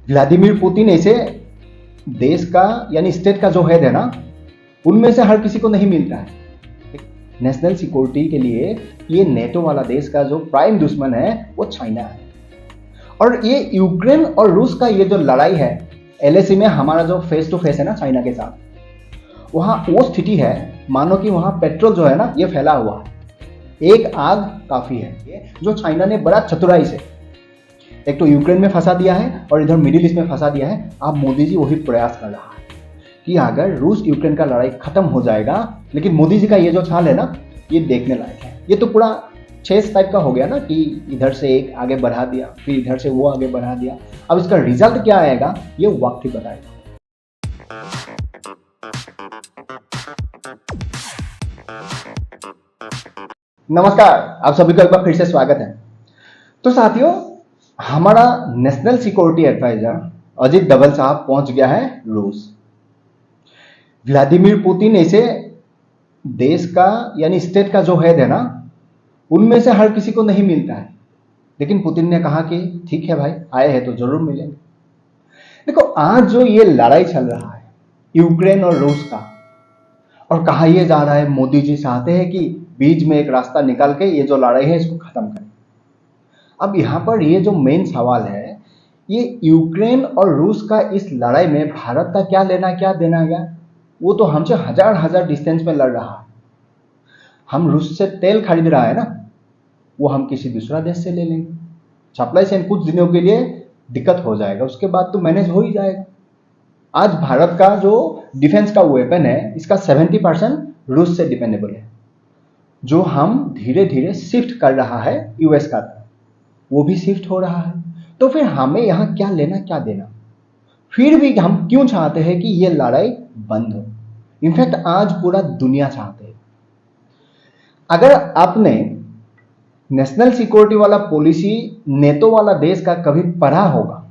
Vladimir Putin ऐसे देश का यानी स्टेट का जो हेड है ना, उनमें से हर किसी को नहीं मिलता है। नेशनल सिक्योरिटी के लिए ये नेटो वाला देश का जो प्राइम दुश्मन है वो चाइना है। और ये यूक्रेन और रूस का ये जो लड़ाई है, एलएसी में हमारा जो फेस टू फेस है ना चाइना के साथ, वहां वो स्थिति है मानो कि वहां पेट्रोल जो है ना ये फैला हुआ है, एक आग काफी है। जो चाइना ने बड़ा चतुराई से एक तो यूक्रेन में फंसा दिया है और इधर मिडिल ईस्ट में फंसा दिया है। अब मोदी जी वही प्रयास कर रहा है कि अगर रूस यूक्रेन का लड़ाई खत्म हो जाएगा, लेकिन मोदी जी का ये जो चाल है ना ये देखने लायक है। ये तो पूरा चेस टाइप का हो गया ना कि इधर से एक आगे बढ़ा दिया, फिर इधर से वो आगे बढ़ा दिया। अब इसका रिजल्ट क्या आएगा ये वक्त ही बताएगा। नमस्कार, आप सभी को एक बार फिर से स्वागत है। तो साथियों, हमारा national security advisor Ajit Doval sahab पहुंच गया है रूस। व्लादिमीर पुतिन ऐसे देश का यानी स्टेट का जो हेड है ना, उनमें से हर किसी को नहीं मिलता है। लेकिन पुतिन ने कहा कि ठीक है भाई, आए हैं तो जरूर मिलेंगे। देखो, आज जो ये लड़ाई चल रहा है यूक्रेन और रूस का, और कहा यह जा रहा है मोदी जी चाहते हैं कि बीच में एक रास्ता निकाल के ये जो लड़ाई है इसको खत्म करें। अब यहां पर ये जो मेन सवाल है, ये यूक्रेन और रूस का इस लड़ाई में भारत का क्या लेना क्या देना गया। वो तो हमसे हजार हजार डिस्टेंस में लड़ रहा है। हम रूस से तेल खरीद रहा है ना, वो हम किसी दूसरा देश से ले लेंगे। सप्लाई चेन कुछ दिनों के लिए दिक्कत हो जाएगा, उसके बाद तो मैनेज हो ही जाएगा। आज भारत का जो डिफेंस का वेपन है, इसका 70% रूस से डिपेंडेबल है, जो हम धीरे धीरे शिफ्ट कर रहा है यूएस का तरफ, वो भी शिफ्ट हो रहा है। तो फिर हमें यहां क्या लेना क्या देना। फिर भी हम क्यों चाहते हैं कि ये लड़ाई बंद हो। इनफैक्ट आज पूरा दुनिया चाहते हैं। अगर आपने नेशनल सिक्योरिटी वाला पॉलिसी नेटो वाला देश का कभी पढ़ा होगा,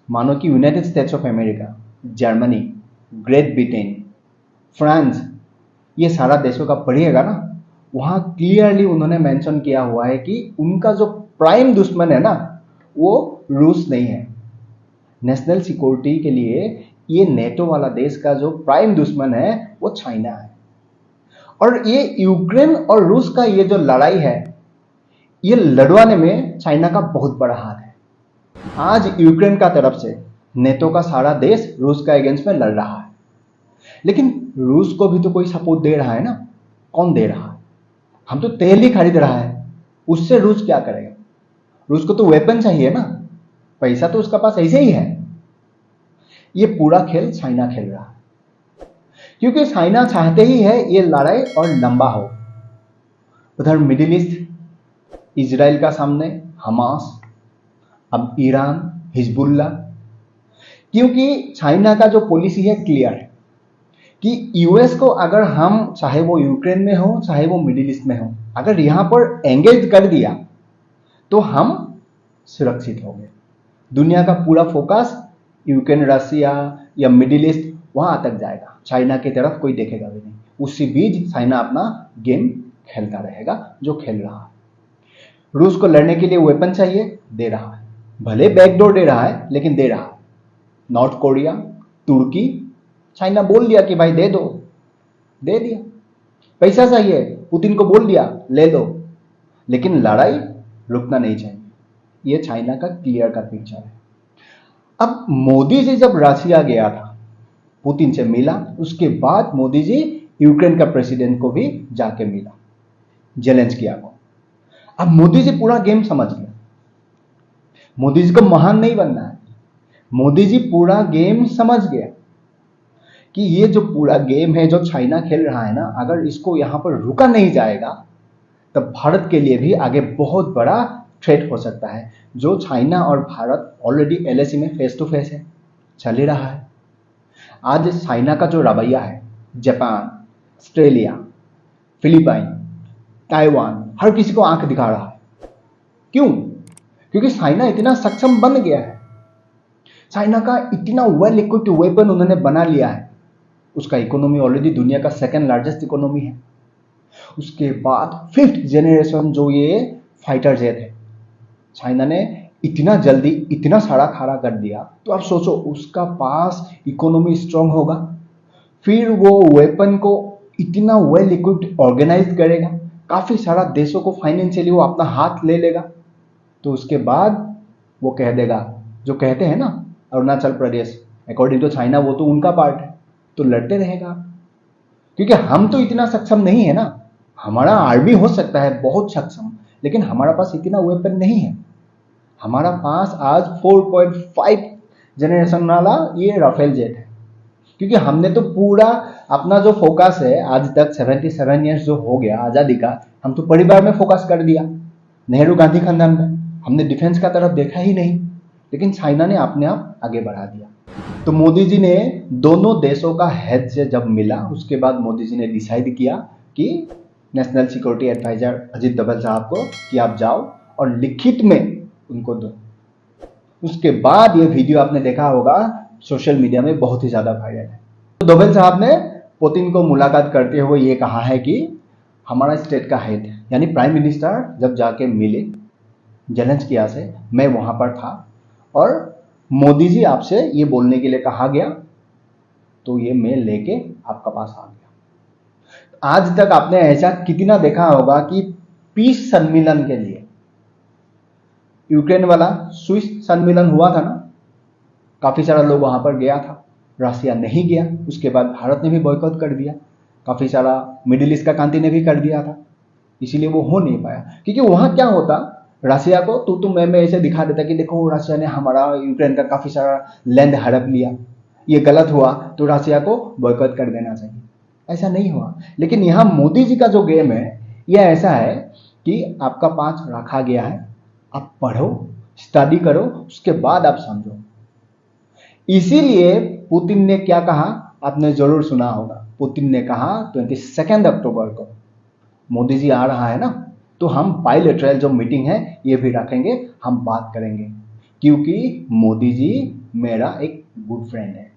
मानो कि United states of America, Germany, great Britain, France, ये सारा देशों का पढ़िएगा ना, वहां क्लियरली उन्होंने मेंशन किया हुआ है कि उनका जो प्राइम दुश्मन है ना वो रूस नहीं है। नेशनल सिक्योरिटी के लिए ये नेटो वाला देश का जो प्राइम दुश्मन है वो चाइना है। और ये यूक्रेन और रूस का ये जो लड़ाई है, ये लड़वाने में चाइना का बहुत बड़ा हाथ है। आज यूक्रेन का तरफ से नेटो का सारा देश रूस का अगेंस्ट में लड़ रहा है, लेकिन रूस को भी तो कोई सपोर्ट दे रहा है ना। कौन दे रहा है? हम तो तेल ही खरीद रहा है, उससे रूस क्या करेगा? रूस को तो वेपन चाहिए ना, पैसा तो उसका पास ऐसे ही है। ये पूरा खेल चाइना खेल रहा है, क्योंकि चाइना चाहते ही है ये लड़ाई और लंबा हो। उधर मिडिल ईस्ट, इजराइल का सामने हमास, अब ईरान, हिजबुल्ला। क्योंकि चाइना का जो पॉलिसी है क्लियर है कि यूएस को अगर हम, चाहे वो यूक्रेन में हो चाहे वो मिडिल ईस्ट में हो, अगर यहां पर एंगेज कर दिया तो हम सुरक्षित हो गए। दुनिया का पूरा फोकस यूक्रेन, रसिया या मिडिल ईस्ट वहां तक जाएगा, चाइना की तरफ कोई देखेगा भी नहीं। उसी बीच चाइना अपना गेम खेलता रहेगा जो खेल रहा है। रूस को लड़ने के लिए वेपन चाहिए, दे रहा है, भले बैकडोर दे रहा है लेकिन दे रहा है। नॉर्थ कोरिया, तुर्की, चाइना बोल दिया कि भाई दे दो, दे दिया। पैसा चाहिए, पुतिन को बोल दिया ले लो, लेकिन लड़ाई रुकना नहीं चाहिए। ये चाइना का क्लियर का पिक्चर है। अब मोदी जी जब रशिया गया था, पुतिन से मिला, उसके बाद मोदी जी यूक्रेन का प्रेसिडेंट को भी जाके मिला, जेलेंस्की को। अब मोदी जी पूरा गेम समझ गया। मोदी जी को महान नहीं बनना है, मोदी जी पूरा गेम समझ गया कि ये जो पूरा गेम है जो चाइना खेल रहा है ना, अगर इसको यहां पर रुका नहीं जाएगा तब भारत के लिए भी आगे बहुत बड़ा थ्रेट हो सकता है। जो चाइना और भारत ऑलरेडी एलएसी में फेस टू फेस है, चल ही रहा है। आज चाइना का जो रवैया है, जापान, ऑस्ट्रेलिया, फिलीपाइन, ताइवान, हर किसी को आंख दिखा रहा है। क्यों? क्योंकि चाइना इतना सक्षम बन गया है। चाइना का इतना वेल इक्विप्ड वेपन उन्होंने बना लिया है। उसका इकोनॉमी ऑलरेडी दुनिया का सेकंड लार्जेस्ट इकोनॉमी है। उसके बाद 5th जनरेशन जो ये फाइटर जेट है, चाइना ने इतना जल्दी इतना सारा खड़ा कर दिया, तो आप सोचो उसका पास इकोनॉमी स्ट्रांग होगा, फिर वो वेपन को इतना वेल इक्विप्ड ऑर्गेनाइज करेगा, काफी सारा देशों को फाइनेंशियली वो अपना हाथ ले लेगा, तो उसके बाद वो कह देगा, जो कहते हैं ना Arunachal Pradesh according to China वो तो उनका पार्ट है, तो लड़ते रहेगा। क्योंकि हम तो इतना सक्षम नहीं है ना, हमारा आर्मी हो सकता है बहुत सक्षम, लेकिन हमारा पास इतना वेपन नहीं है। हमारा पास आज 4.5 जनरेशन वाला ये राफेल जेट है, क्योंकि हमने तो पूरा अपना जो फोकस है आज तक 77 ईयर्स जो हो गया आज़ादी का, हम तो परिवार में फोकस कर दिया, नेहरू गांधी खानदान में, हमने डिफेंस का तरफ देखा ही नहीं। लेकिन चाइना ने अपने आप आगे बढ़ा दिया। तो मोदी जी ने दोनों देशों का हेड से जब मिला, उसके बाद मोदी जी ने डिसाइड किया कि national security advisor Ajit Doval sahab को कि आप जाओ और लिखित में उनको दो। उसके बाद ये वीडियो आपने देखा होगा सोशल मीडिया में बहुत ही ज्यादा वायरल है। तो डोभाल साहब ने पुतिन को मुलाकात करते हुए ये कहा है कि हमारा स्टेट का हेड यानी प्राइम मिनिस्टर जब जाके मिले जेलेंस्की से, मैं वहां पर था और मोदी जी आपसे ये बोलने के लिए कहा गया, तो ये मैं लेके आपका पास आ गया। आज तक आपने ऐसा कितना देखा होगा कि पीस सम्मेलन के लिए यूक्रेन वाला स्विस सम्मेलन हुआ था ना, काफी सारा लोग वहां पर गया था, रशिया नहीं गया, उसके बाद भारत ने भी बॉयकॉट कर दिया, काफी सारा मिडिल ईस्ट का कंट्री ने भी कर दिया था, इसीलिए वो हो नहीं पाया। क्योंकि वहां क्या होता, रशिया को तू मैं ऐसे दिखा देता कि देखो रशिया ने हमारा यूक्रेन का काफी सारा लैंड हड़प लिया, ये गलत हुआ तो रशिया को बॉयकॉट कर देना चाहिए, ऐसा नहीं हुआ। लेकिन यहाँ मोदी जी का जो गेम है यह ऐसा है कि आपका पास रखा गया है, आप पढ़ो, स्टडी करो, उसके बाद आप समझो। इसीलिए पुतिन ने क्या कहा आपने जरूर सुना होगा, पुतिन ने कहा 22 अक्टूबर को मोदी जी आ रहा है ना, तो हम बायलैटरल जो मीटिंग है ये भी रखेंगे, हम बात करेंगे, क्योंकि मोदी जी मेरा एक गुड फ्रेंड है।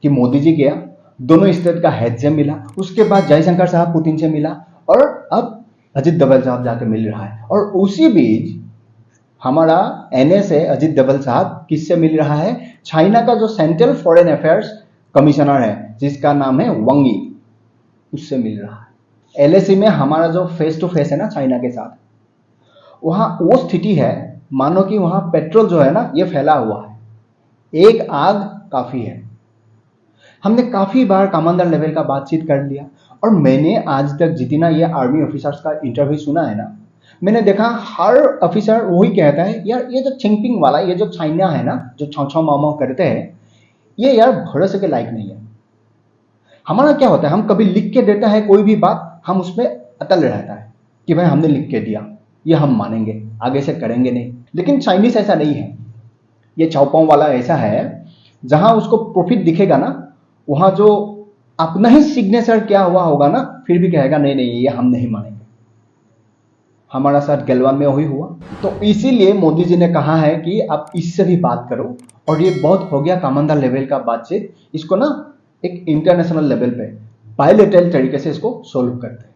कि मोदी जी गया, दोनों स्टेट का हेड से मिला, उसके बाद जयशंकर साहब पुतिन से मिला, और अब अजीत डोभाल साहब जाके मिल रहा है। और उसी बीच हमारा एनएसए अजीत डोभाल साहब किससे मिल रहा है, चाइना का जो सेंट्रल फॉरेन अफेयर्स कमिश्नर है जिसका नाम है वांग यी, उससे मिल रहा है। एलएसी में हमारा जो फेस टू फेस है ना चाइना के साथ, वहां वो स्थिति है मानो कि वहां पेट्रोल जो है ना ये फैला हुआ है, एक आग काफी है। हमने काफी बार कमांडर लेवल का बातचीत कर लिया, और मैंने आज तक जितना ये आर्मी ऑफिसर्स का इंटरव्यू सुना है ना, मैंने देखा हर ऑफिसर वही कहता है, यार ये जो चिंगपिंग वाला ये जो चाइना है ना, जो छाव छाव माओ माओ करते हैं, ये यार भरोसे के लायक नहीं है। हमारा क्या होता है, हम कभी लिख के देता है कोई भी बात, हम उसमें अटल रहता है कि भाई हमने लिख के दिया, ये हम मानेंगे, आगे से करेंगे नहीं। लेकिन चाइनीज ऐसा नहीं है, ये चाओपाओ वाला ऐसा है, जहां उसको प्रॉफिट दिखेगा ना, वहां जो अपना ही सिग्नेचर क्या हुआ होगा ना, फिर भी कहेगा नहीं नहीं ये हम नहीं मानेंगे। हमारा साथ गलवान में वही हुआ। तो इसीलिए मोदी जी ने कहा है कि आप इससे भी बात करो, और ये बहुत हो गया कमांडर लेवल का बातचीत, इसको ना एक इंटरनेशनल लेवल पे बायलैटरल तरीके से इसको सोल्व करते हैं।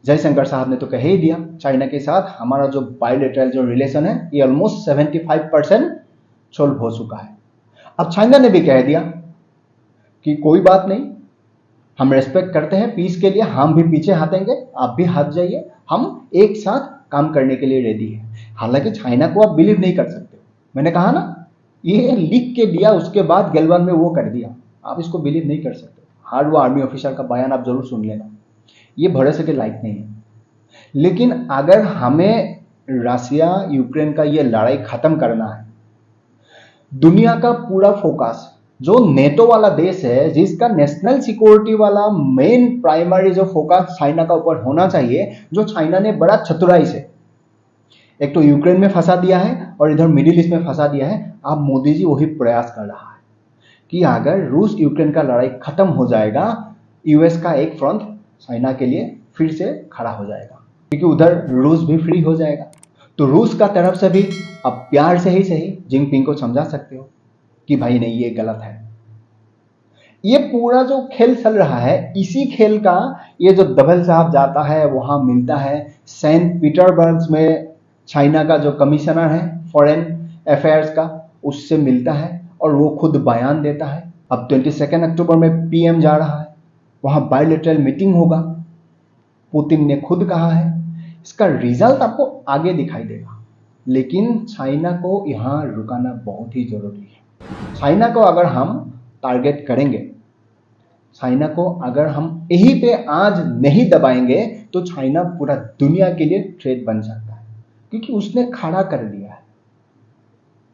जयशंकर साहब ने तो कह ही दिया, चाइना के साथ हमारा जो बायलैटरल जो रिलेशन है ये ऑलमोस्ट 75% सोल्व हो चुका है। अब चाइना ने भी कह दिया कि कोई बात नहीं, हम रेस्पेक्ट करते हैं पीस के लिए, हम भी पीछे हटेंगे, आप भी हट जाइए, हम एक साथ काम करने के लिए रेडी है। हालांकि चाइना को आप बिलीव नहीं कर सकते, मैंने कहा ना, ये लिख के दिया उसके बाद गलवान में वो कर दिया, आप इसको बिलीव नहीं कर सकते। हार्ड वो आर्मी ऑफिसर का बयान आप जरूर सुन लेना, ये भरोसे के लायक नहीं है। लेकिन अगर हमें रशिया यूक्रेन का ये लड़ाई खत्म करना है, दुनिया का पूरा फोकस जो नेटो वाला देश है, जिसका नेशनल सिक्योरिटी वाला मेन प्राइमरी जो फोकस चाइना का ऊपर होना चाहिए, जो चाइना ने बड़ा चतुराई से एक तो यूक्रेन में फंसा दिया है और इधर मिडिल ईस्ट में फंसा दिया है। अब मोदी जी वही प्रयास कर रहा है कि अगर रूस यूक्रेन का लड़ाई खत्म हो जाएगा, यूएस का एक फ्रंट चाइना के लिए फिर से खड़ा हो जाएगा, क्योंकि उधर रूस भी फ्री हो जाएगा। तो रूस का तरफ से भी अब प्यार से ही सही जिनपिंग को समझा सकते हो कि भाई नहीं ये गलत है। ये पूरा जो खेल चल रहा है, इसी खेल का ये जो डोभाल साहब जाता है वहां मिलता है, सेंट पीटर्सबर्ग में चाइना का जो कमिश्नर है फॉरेन अफेयर्स का, उससे मिलता है और वो खुद बयान देता है। अब 22 अक्टूबर में पीएम जा रहा है, वहां बायलैटरल मीटिंग होगा, पुतिन ने खुद कहा है। इसका रिजल्ट आपको आगे दिखाई देगा, लेकिन चाइना को यहां रुकाना बहुत ही जरूरी है। चाइना को अगर हम टारगेट करेंगे, चाइना को अगर हम यहीं पे आज नहीं दबाएंगे तो चाइना पूरा दुनिया के लिए थ्रेट बन सकता है, क्योंकि उसने खड़ा कर दिया है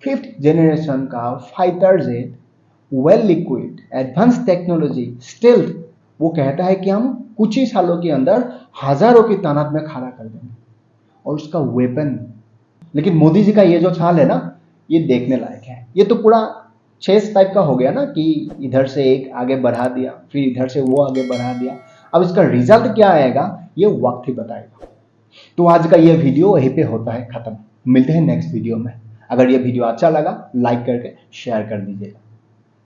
5th जनरेशन का fighter jet, well liquid advance technology, stealth. वो कहता है कि हम कुछ ही सालों के अंदर हजारों की तादाद में खड़ा कर देंगे, और उसका वेपन। लेकिन मोदी जी का ये जो चाल है ना, ये देखने लायक है। ये तो पूरा चेस टाइप का हो गया ना, कि इधर से एक आगे बढ़ा दिया, फिर इधर से वो आगे बढ़ा दिया। अब इसका रिजल्ट क्या आएगा ये वक्त ही बताएगा। तो आज का ये वीडियो यहीं पे होता है खत्म। मिलते हैं नेक्स्ट वीडियो में। अगर ये वीडियो अच्छा लगा लाइक करके शेयर कर दीजिएगा।